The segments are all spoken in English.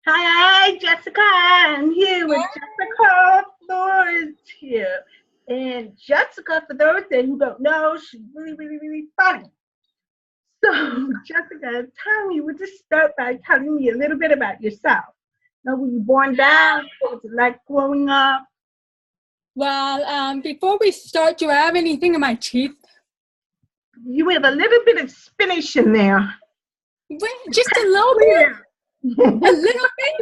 Hi, Jessica. I'm here with Jessica Flores here. And Jessica, for those that who don't know, she's really, really, really funny. So, Jessica, tell me, would you start by telling me a little bit about yourself? Now, were you born down? What was it like growing up? Well, before we start, do I have anything in my teeth? You have a little bit of spinach in there. Just a little bit? Clear. A little bit?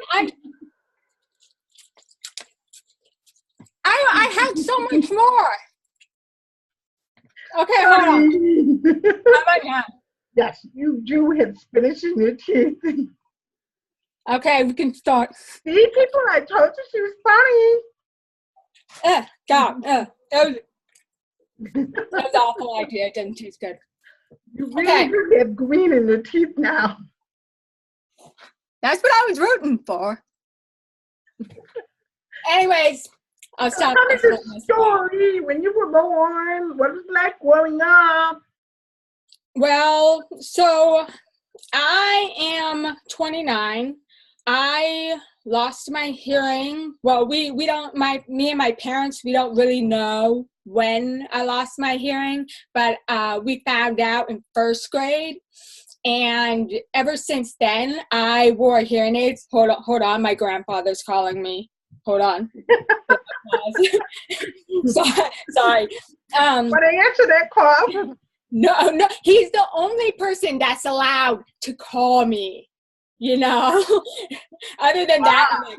I had so much more. Okay, hold on. How about now? Yes, you do have spinach in your teeth. Okay, we can start. See, people, I told you she was funny. God, that was an awful idea. It didn't taste good. You really do have green in your teeth now. That's what I was rooting for. Anyways, I'll stop. Tell me the story when you were born. What was it like growing up? Well, so I am 29. I lost my hearing. Well, we don't, me and my parents, we don't really know when I lost my hearing, but we found out in first grade. And ever since then, I wore hearing aids. Hold on, my grandfather's calling me. Hold on. Sorry. But I answer that call. No, he's the only person that's allowed to call me, you know. Other than that, I'm like,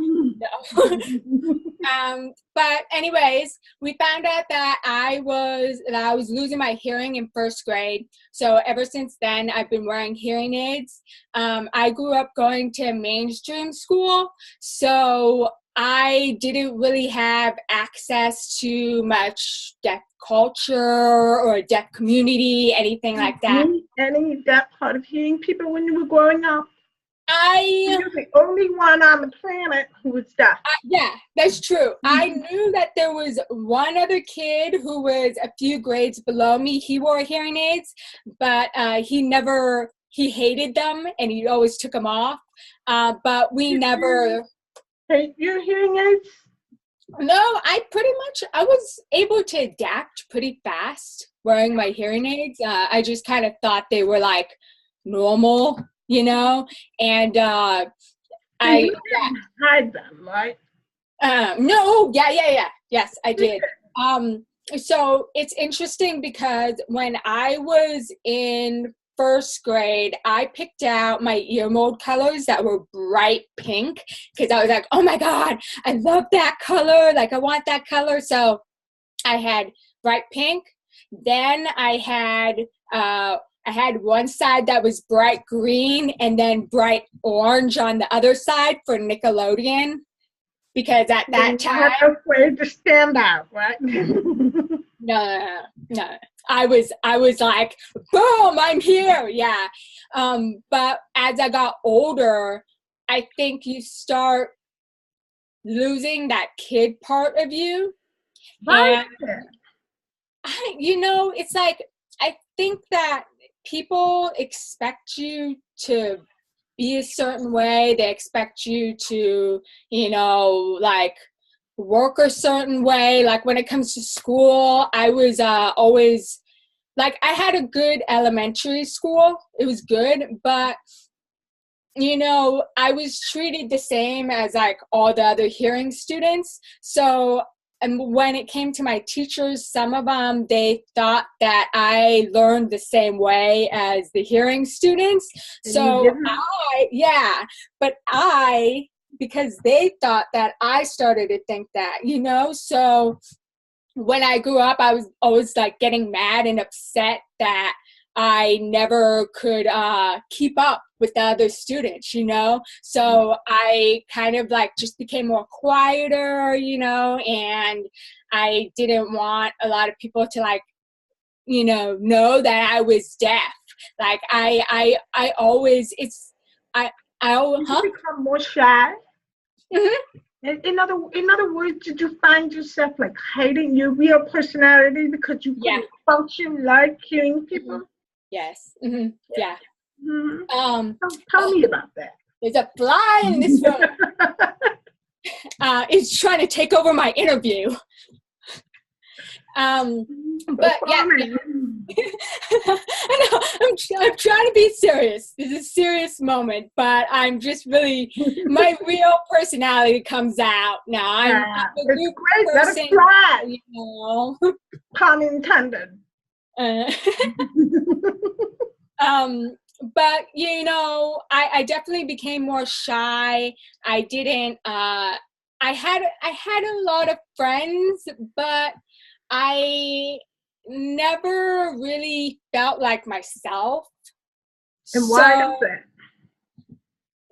no. But anyways, we found out that I was losing my hearing in first grade. So ever since then, I've been wearing hearing aids. I grew up going to mainstream school, so I didn't really have access to much deaf culture or deaf community, anything like that. Any deaf hard of hearing people when you were growing up? You're the only one on the planet who was deaf. Yeah, that's true. I knew that there was one other kid who was a few grades below me. He wore hearing aids, but he hated them and he always took them off. But we never... Hate your hearing aids? No, I was able to adapt pretty fast wearing my hearing aids. I just kind of thought they were like normal, you know, and I hide them, right? No, yeah. Yes, I did. So it's interesting because when I was in first grade, I picked out my ear mold colors that were bright pink because I was like, oh my God, I love that color. Like, I want that color. So I had bright pink. Then I had one side that was bright green and then bright orange on the other side for Nickelodeon. Because at that time, I was afraid to stand out, right? No. I was like, boom, I'm here. Yeah. But as I got older, I think you start losing that kid part of you. Right. And it's like, I think that people expect you to be a certain way. They expect you to, like work a certain way. Like when it comes to school, I was always like, I had a good elementary school. It was good, but I was treated the same as like all the other hearing students. So, and when it came to my teachers, some of them, they thought that I learned the same way as the hearing students. So because they thought that, I started to think that, so when I grew up, I was always like getting mad and upset that I never could keep up with the other students, So I kind of like just became more quieter, and I didn't want a lot of people to like, know that I was deaf. Like I always, become more shy. Mm-hmm. In other words, did you find yourself like hiding your real personality because you couldn't function like hearing people? Yes. Mm-hmm. Yeah. Mm-hmm. Tell me about that. there's a fly in this room. It's trying to take over my interview. But yeah, I know, I'm trying to be serious. This is a serious moment, but I'm just really, my real personality comes out now. I'm a it's great. person, Let it fly. you know. Pun intended. But you know, I definitely became more shy. I didn't. I had a lot of friends, but I never really felt like myself. And why is that?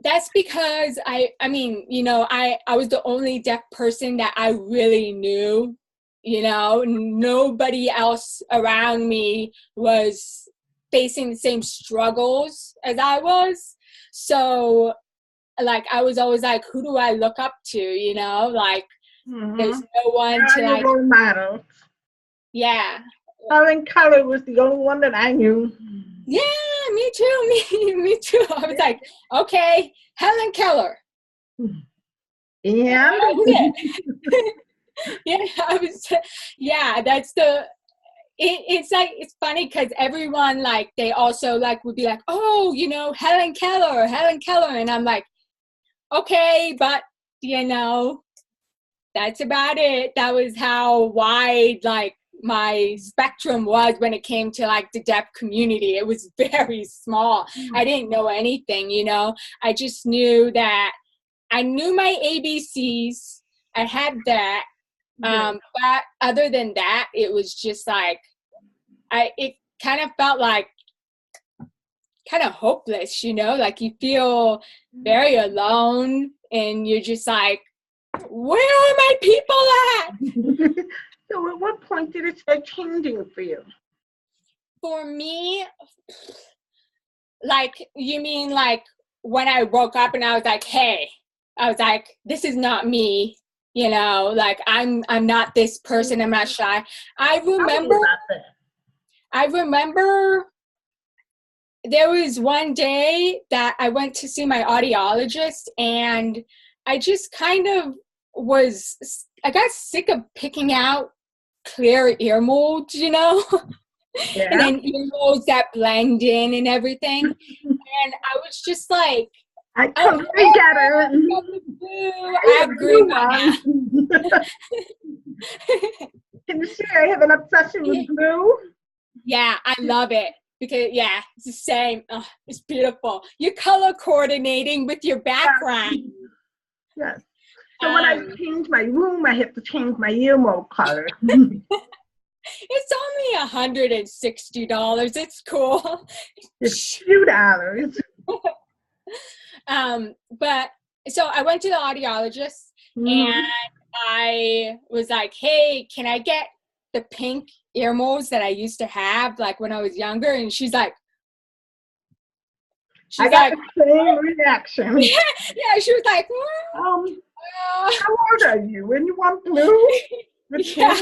That's because I mean, you know, I was the only deaf person that I really knew. You know, nobody else around me was facing the same struggles as I was. So, like, I was always like, who do I look up to? You know, like, there's no one to like. Role model. Yeah. Helen Keller was the only one that I knew. Yeah, me too. Me too. I was like, okay, Helen Keller. Yeah. Yeah, that's the. It's like, it's funny because everyone, like, they also like would be like, oh, you know, Helen Keller, and I'm like, okay, but you know, that's about it. That was how wide like my spectrum was when it came to like the deaf community. It was very small. I didn't know anything, you know. I just knew that I knew my ABCs. I had that. But other than that, it was just like, it kind of felt like kind of hopeless, you know, like you feel very alone and you're just like, where are my people at? So at what point did it start changing for you? For me, like, you mean like when I woke up and I was like, hey, I was like, this is not me, you know, like I'm not this person, I'm not shy. I remember there was one day that I went to see my audiologist and I just kind of I got sick of picking out clear ear molds, you know, and then ear molds that blend in and everything. And I was just like, I totally get it. I agree with that. Can you see I have an obsession with blue? Yeah, I love it. Because, yeah, it's the same. Oh, it's beautiful. You're color coordinating with your background. Yes. So when I change my room, I have to change my ear mold color. It's only $160. It's cool. It's $2. But so I went to the audiologist and I was like, hey, can I get the pink ear molds that I used to have like when I was younger? And she's like, I got the same reaction. Yeah, she was like, how old are you? And you want blue? Yeah.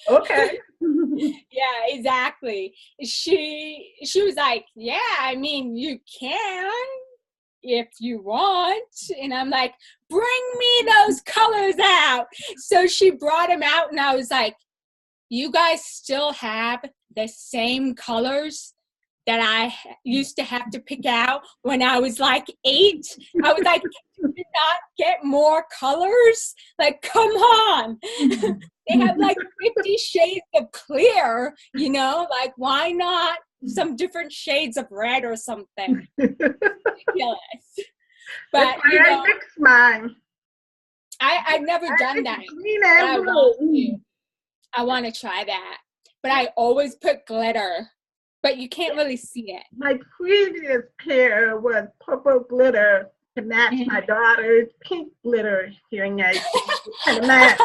Okay. Yeah, exactly. She was like, yeah, I mean, you can if you want. And I'm like, bring me those colors out. So she brought them out and I was like, you guys still have the same colors that I used to have to pick out when I was like 8. I was like, you did not get more colors? Like, come on. They have like 50 shades of clear, you know, like why not some different shades of red or something? Ridiculous. But you know, I mix mine. I've never done that. Green and blue. I want to try that. But I always put glitter. But you can't really see it. My previous pair was purple glitter to match my daughter's pink glitter hearing aids. Kind of match.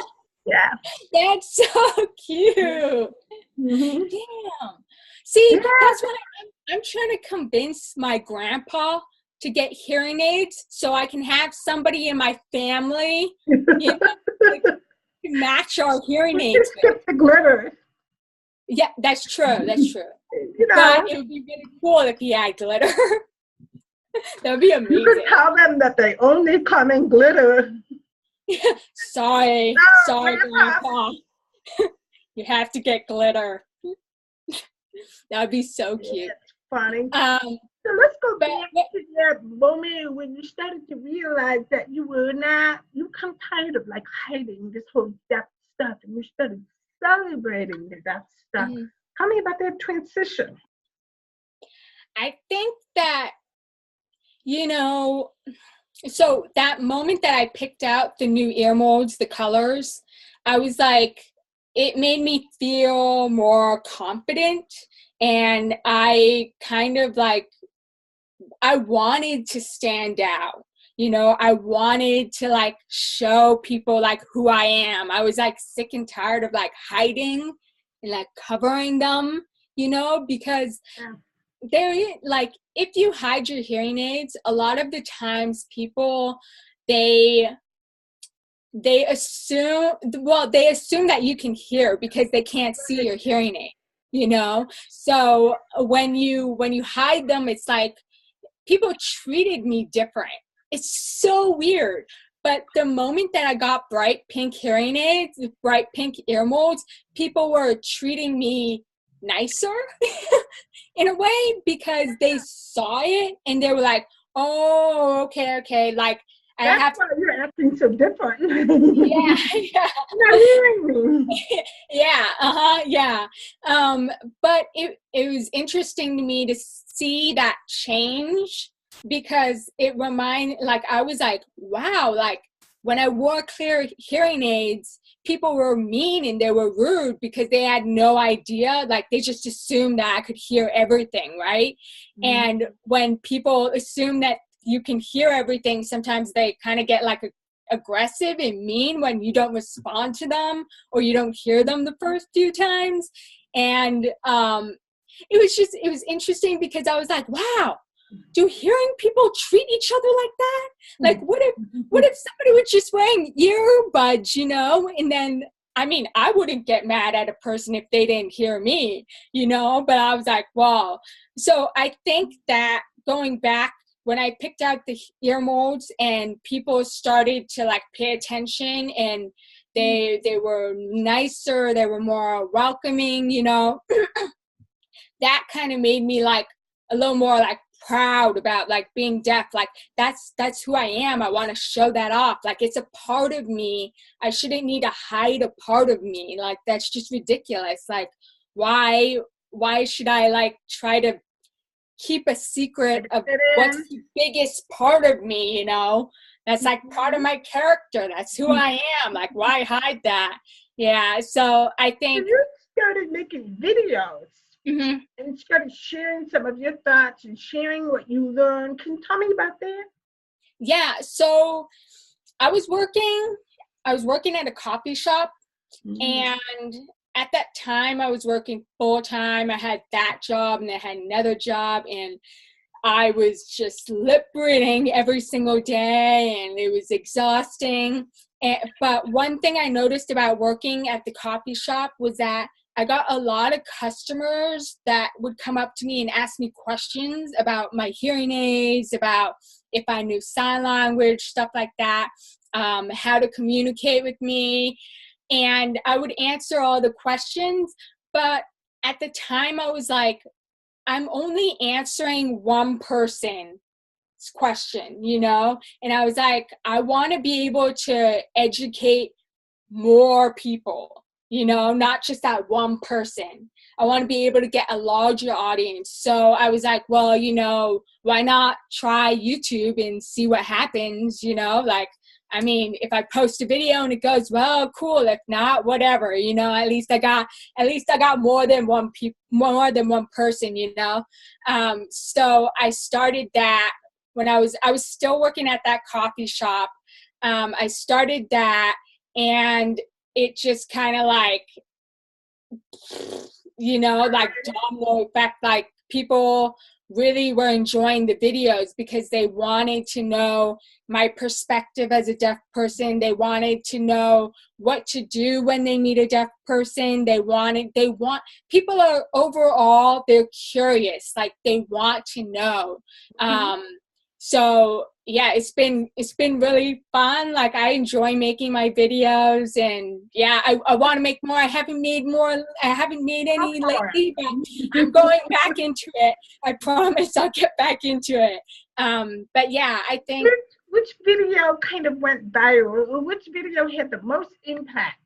Yeah. That's so cute. Damn. See, that's what I'm trying to convince my grandpa to get hearing aids so I can have somebody in my family, you know, like, to match our hearing aids. Get the glitter. Yeah, that's true. That's true. You know, but it would be really cool if he had glitter. That'd be You amazing. could tell them that they only come in glitter. Sorry, No, sorry, Grandpa. Grandpa. You have to get glitter. That'd be so cute. It's funny. Um, So let's go but, back but to that moment when you started to realize that you come tired of like hiding this whole deaf stuff and you started celebrating the deaf stuff. mhm. Tell me about that transition. I think that, you know, so that moment that I picked out the new ear molds, the colors, I was like, it made me feel more confident. And I kind of like, I wanted to stand out. I wanted to like show people like who I am. I was like sick and tired of like hiding and like covering them, because Yeah. there, like, if you hide your hearing aids, a lot of the times people, they assume that you can hear because they can't see your hearing aid. So when you hide them, it's like people treated me different. It's so weird. But the moment that I got bright pink hearing aids, bright pink ear molds, people were treating me nicer in a way because they saw it and they were like, oh, okay. Like, I That's have why you're acting so different. yeah, yeah. Not hearing me. Yeah. But it was interesting to me to see that change because I was like, wow, like when I wore clear hearing aids, people were mean and they were rude because they had no idea. Like they just assumed that I could hear everything, right? Mm-hmm. And when people assume that you can hear everything, sometimes they kind of get like aggressive and mean when you don't respond to them or you don't hear them the first few times. And it was interesting because I was like, wow, do hearing people treat each other like that? Like what if somebody was just wearing earbuds, and then I wouldn't get mad at a person if they didn't hear me, but I was like, wow. So I think that going back, when I picked out the ear molds and people started to like pay attention and they were nicer, they were more welcoming, that kind of made me like a little more like proud about like being deaf. Like that's who I am. I want to show that off. Like it's a part of me. I shouldn't need to hide a part of me. Like that's just ridiculous. Like why should I like try to keep a secret of what's the biggest part of me, that's like part of my character. That's who I am. Like, why hide that? Yeah. So I think you started making videos mm-hmm. and started sharing some of your thoughts and sharing what you learned. Can you tell me about that? Yeah. So I was working at a coffee shop, and at that time I was working full time. I had that job and I had another job, and I was just lip reading every single day and it was exhausting. But one thing I noticed about working at the coffee shop was that I got a lot of customers that would come up to me and ask me questions about my hearing aids, about if I knew sign language, stuff like that, how to communicate with me. And I would answer all the questions. But at the time I was like, I'm only answering one person's question, and I was like, I want to be able to educate more people, not just that one person. I want to be able to get a larger audience. So I was like, well, why not try YouTube and see what happens, like, if I post a video and it goes well, cool. If not, whatever. At least I got more than one person. So I started that when I was still working at that coffee shop. I started that, and it just kind of like, like domino effect. Like people really were enjoying the videos because they wanted to know my perspective as a deaf person. They wanted to know what to do when they meet a deaf person. People are overall, they're curious, like they want to know. So yeah, it's been really fun. Like, I enjoy making my videos, and yeah, I want to make more. I haven't made any lately, but I'm going back into it. I promise I'll get back into it. But yeah, I think which video kind of went viral, or which video had the most impact?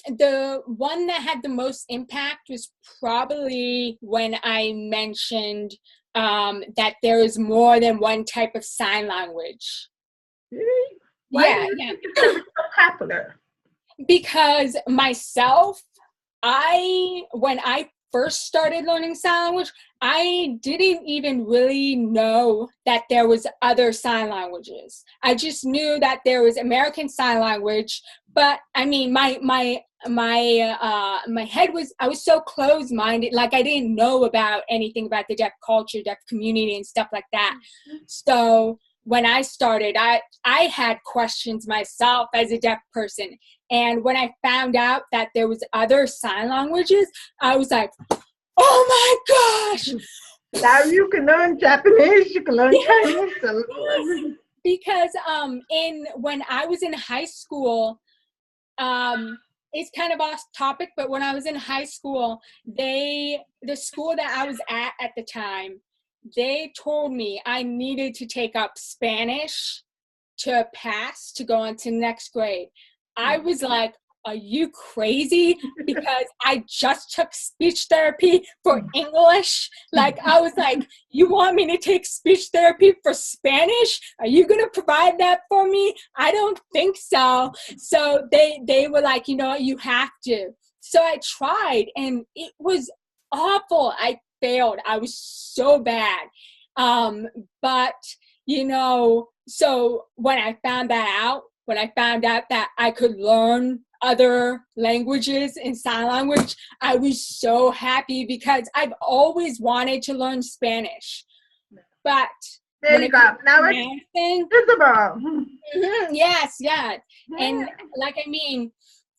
the one that had the most impact was probably when I mentioned that there is more than one type of sign language. Really? Why do you think it's so popular? Because myself, when I first started learning sign language, I didn't even really know that there was other sign languages. I just knew that there was American Sign Language, but I mean, my head was, I was so closed-minded, like I didn't know about anything about the deaf culture, deaf community, and stuff like that. So when I started, I had questions myself as a deaf person. And when I found out that there was other sign languages, I was like, oh my gosh. Now you can learn Japanese, you can learn Chinese. Because when I was in high school, it's kind of off topic, but when I was in high school, the school that I was at the time, they told me I needed to take up Spanish to pass to go on to next grade. I was like, are you crazy? Because I just took speech therapy for English. Like, I was like, you want me to take speech therapy for Spanish? Are you going to provide that for me? I don't think so. So they were like, you know what, you have to. So I tried, and it was awful. I failed. I was so bad. But, you know, so when I found out that I could learn other languages in sign language, I was so happy, because I've always wanted to learn Spanish. But there you go. Now it's visible. Yes. And like, I mean,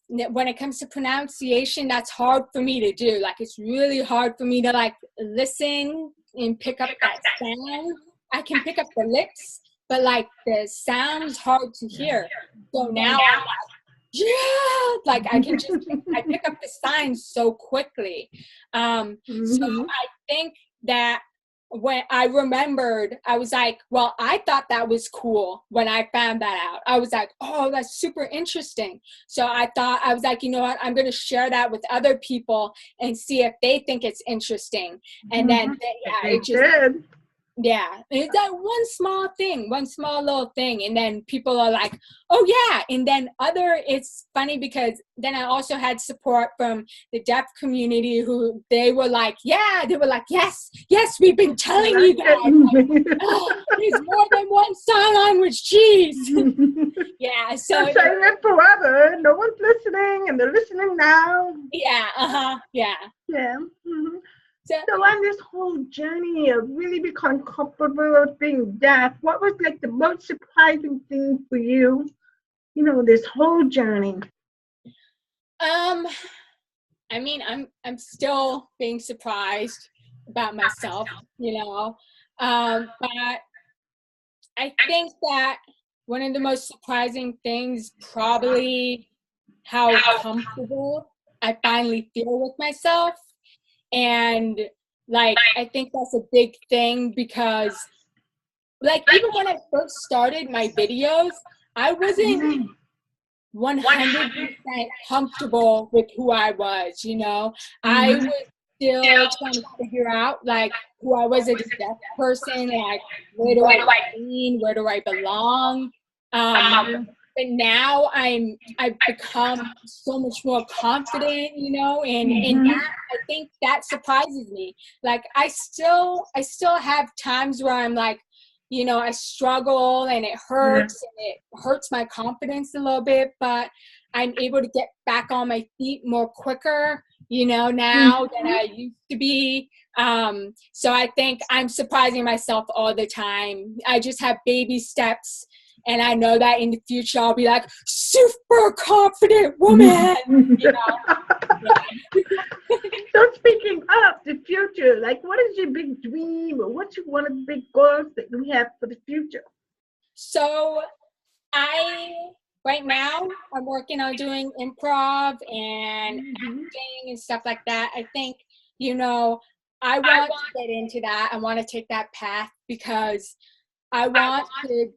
when it comes to pronunciation, that's hard for me to do. Like, it's really hard for me to like listen and pick up that sound. I can pick up the lips, but like the sound's hard to hear. So now I'm like, I can just I pick up the signs so quickly. So I think that when I remembered, I was like, well, I thought that was cool when I found that out. I was like, oh, that's super interesting. So I was like, you know what, I'm going to share that with other people and see if they think it's interesting. And then yeah, it just did. Yeah, it's that one small little thing, and then people are like, oh yeah. And then it's funny, because then I also had support from the deaf community, who they were like, yes, we've been telling you that. Like, oh, there's more than one sign language, jeez. Yeah, so I'm saying it forever, no one's listening, and they're listening now. Yeah, yeah. So on this whole journey of really becoming comfortable with being deaf, what was like the most surprising thing for you? You know, this whole journey. I mean, I'm still being surprised about myself, you know. But I think that one of the most surprising things, probably how comfortable I finally feel with myself. And like, I think that's a big thing, because like, even when I first started my videos, I wasn't 100% comfortable with who I was, you know. I was still trying to figure out like who I was as a deaf person, like where do I mean, where do I belong. But now I've become so much more confident, you know, and that, I think that surprises me. Like, I still have times where I'm like, you know, I struggle and it hurts and it hurts my confidence a little bit, but I'm able to get back on my feet more quicker, you know, now than I used to be. So I think I'm surprising myself all the time. I just have baby steps. And I know that in the future I'll be like, super confident woman. You know? Yeah. So speaking of the future, like what is your big dream or what's one of the big goals that you have for the future? So right now, I'm working on doing improv and acting and stuff like that. I think, I want to get into that. I want to take that path because I want to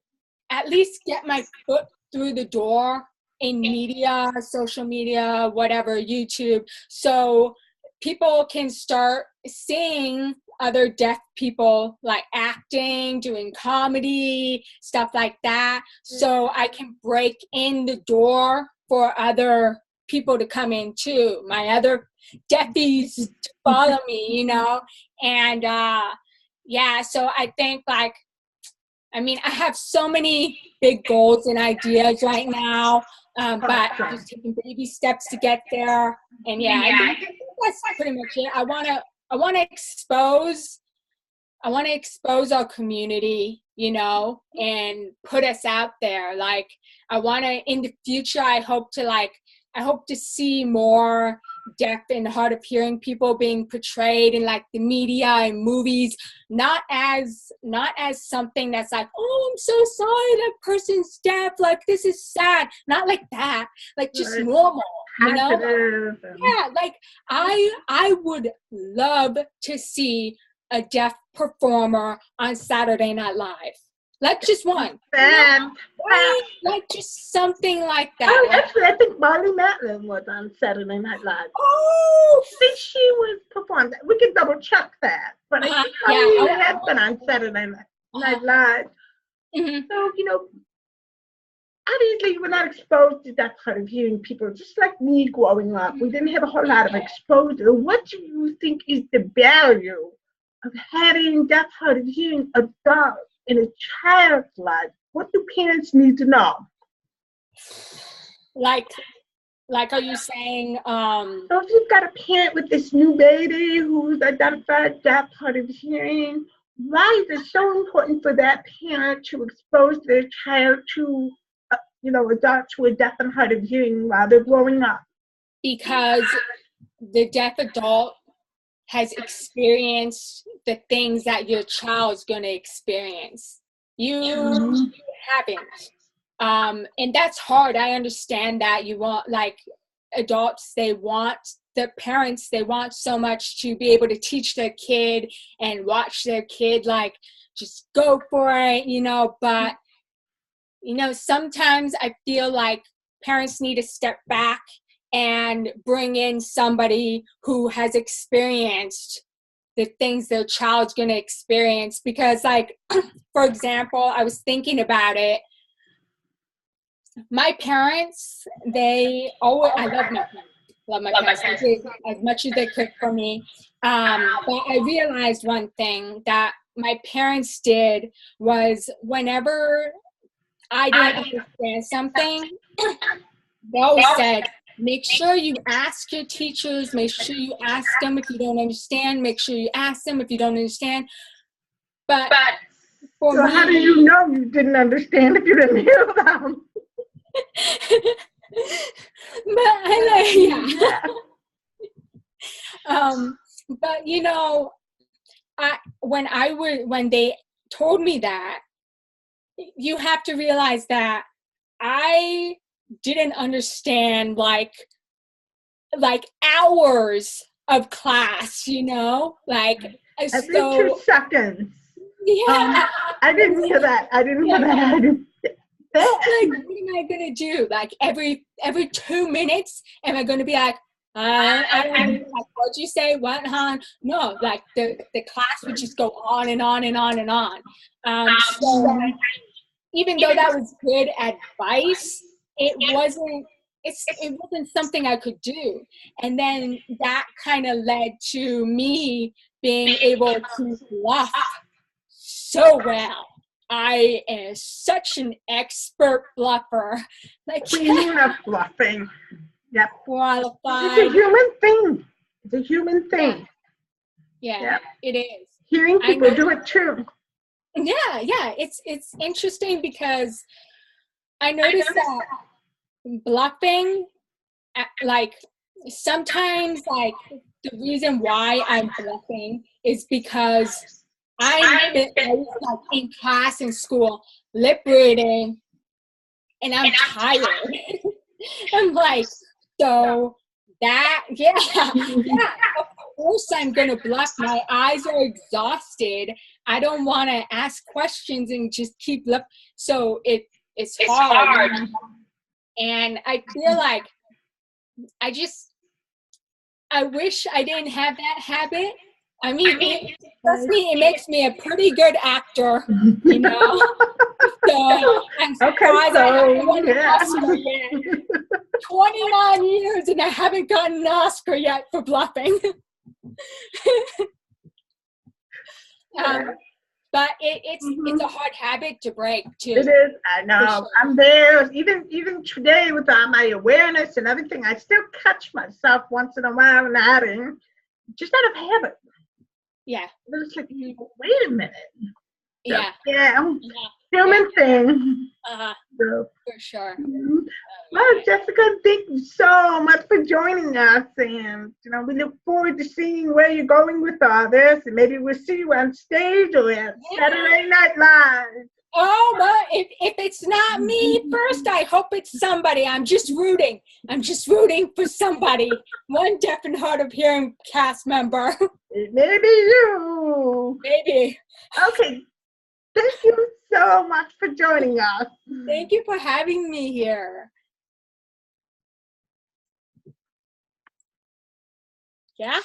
at least get my foot through the door in media, social media, whatever, YouTube, so people can start seeing other deaf people like acting, doing comedy, stuff like that. So I can break in the door for other people to come in too, my other deafies to follow me, And yeah, so I think I have so many big goals and ideas right now, but I'm just taking baby steps to get there. And yeah, I think that's pretty much it. I want to expose our community, and put us out there. Like I want to, in the future, I hope to see more deaf and hard of hearing people being portrayed in like the media and movies, not as something that's like, oh, I'm so sorry that person's deaf, like this is sad, not like that, like just normal, Yeah, like I would love to see a deaf performer on Saturday Night Live. Like just one. Like just something like that. Oh, actually, I think Marley Matlin was on Saturday Night Live. Oh! I think she was performed. We can double check that. But I think Marley has been on Saturday Night Live. Mm-hmm. So, obviously we're not exposed to that kind of hearing people, just like me growing up. We didn't have a whole lot of exposure. What do you think is the value of having that hard of hearing adults in a child's life? What do parents need to know? Like are you saying so if you've got a parent with this new baby who's identified deaf, hard of hearing, why is it so important for that parent to expose their child to adults who are deaf and hard of hearing while they're growing up? Because the deaf adult has experienced the things that your child's going to experience. You haven't. And that's hard. I understand that. You want, like, adults, they want so much to be able to teach their kid and watch their kid, like, just go for it, but sometimes I feel like parents need to step back and bring in somebody who has experienced the things their child's going to experience. Because, like, for example, I was thinking about it. My parents, I love my parents. They did as much as they could for me. But I realized one thing that my parents did was whenever I didn't understand something, they always said, make sure you ask your teachers, make sure you ask them if you don't understand, make sure you ask them if you don't understand. But for so me, how do you know you didn't understand if you didn't hear them? But I but when they told me that, you have to realize that I didn't understand like hours of class, like every so 2 seconds. Yeah. I didn't hear that. I didn't hear that. Like, what am I gonna do? Like every 2 minutes, am I gonna be like, I don't know, like, what'd you say? What, huh? No, like the class would just go on and on and on and on. So even though that was good advice, it wasn't something I could do. And then that kind of led to me being able to bluff so well. I am such an expert bluffer. Like, queen of bluffing. Yep. Qualified. It's a human thing. It's a human thing. Yeah, yep. It is. Hearing people do it too. Yeah. It's interesting because I noticed that bluffing, like sometimes, like the reason why I'm bluffing is because I was like in class in school, lip reading, and I'm tired. I'm like, so that, yeah, yeah, of course I'm gonna bluff. My eyes are exhausted. I don't want to ask questions and just keep bluff. So it's hard. And I feel like I wish I didn't have that habit. I mean, trust me, it makes me a pretty good actor, you know. So I'm surprised I haven't won an Oscar yet. 29 years and I haven't gotten an Oscar yet for bluffing. But it's a hard habit to break too. It is. I know. Sure. I'm there. Even today, with my awareness and everything, I still catch myself once in a while nodding, just out of habit. Yeah. It's like, wait a minute. Yeah. So, yeah. Human thing. So, for sure. Well, Jessica, thank you so much for joining us, and we look forward to seeing where you're going with all this, and maybe we'll see you on stage or at Saturday Night Live. Oh, well, if it's not me first, I hope it's somebody. I'm just rooting for somebody. One deaf and hard of hearing cast member. Maybe you. Maybe. Okay. Thank you so much for joining us. Thank you for having me here. Yeah.